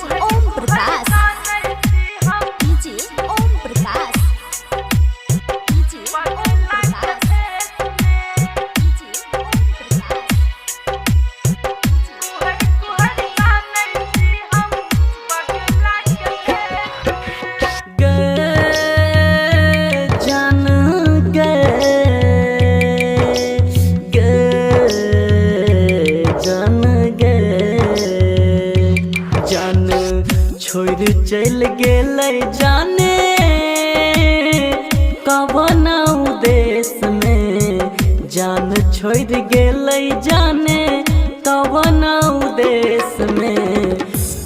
ओम Prakash DJ Om Prakash DJ Om Prakash DJ छोड़ चल गेलै जाने कवन देश में जान छोड़ गेलै जाने कवन देश में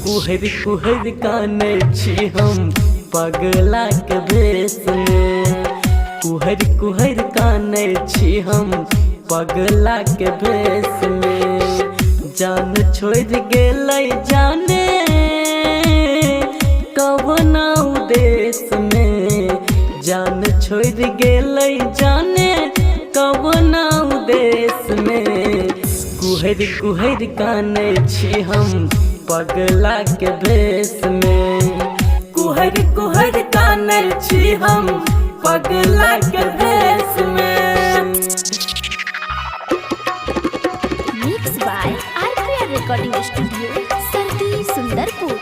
कुहर कुहर काने छी हम पगला के भेष में कुहर कुहर काने छी हम पगला के भेष में जान छोड़ गेलै जाने कवन देश में जान छोड़ गेलै जाने कवन देश में कुहर कुहर काने छी हम पगला के भेष में कुहर कुहर काने छी हम पगला के भेष में। Mix by RPR recording studio सरदी Sundarpur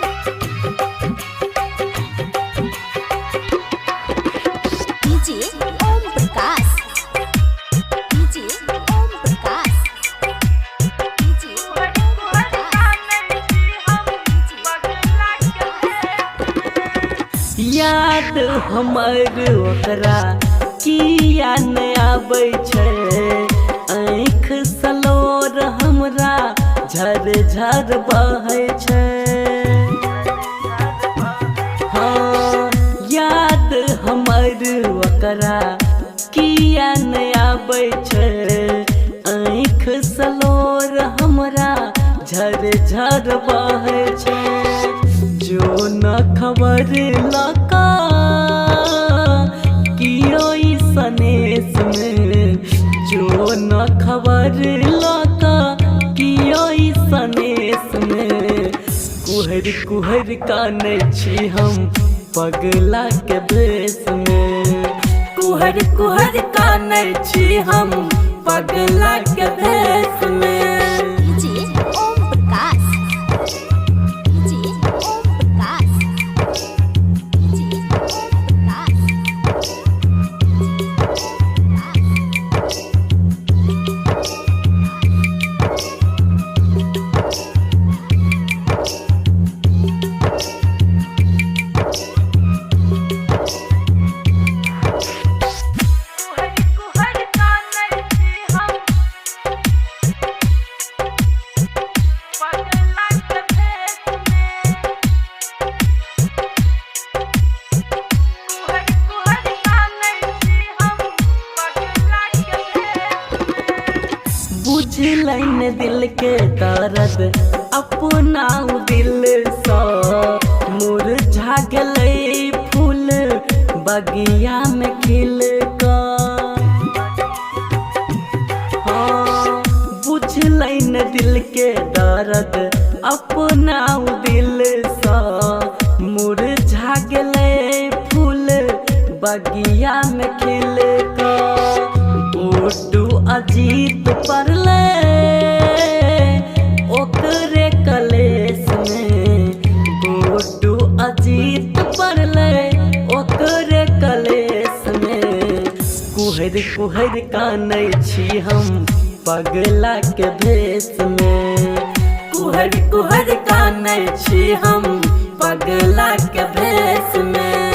DJ Om Prakash DJ Om Prakash DJ याद हमर ओकरा किया नहीं आबै छै आँख सलोर हमरा झर झर बहै छै हाँ याद हमर ओकरा किया नहीं आबै छै आँख सलोर हमरा झर झर बहै छै जो न खबर लका कियो सनेश में जो न खबर लका कियो सनेश में कुहर कुहर काने छी हम पगला के भेष में कुहर कुहर काने छी हम पगला के भेष में। DJ Om Prakash DJ Om Prakash DJ Om Prakash बुझलन दिल के दर्द अपना दिल सा मुरझा गेलै फूल बगिया में खिल हाँ बुझलन दिल के दर्द अपना दिल सा मुरझा गेलै फूल बगिया में खिल ओटू अजीत पड़ले ओकरे कलेश में ओटू अजीत पड़ले ओकरे कलेश में कुहर कुहर काने छी हम पगला के भेष में कुहर कुहर काने छी हम पगला के भेष में।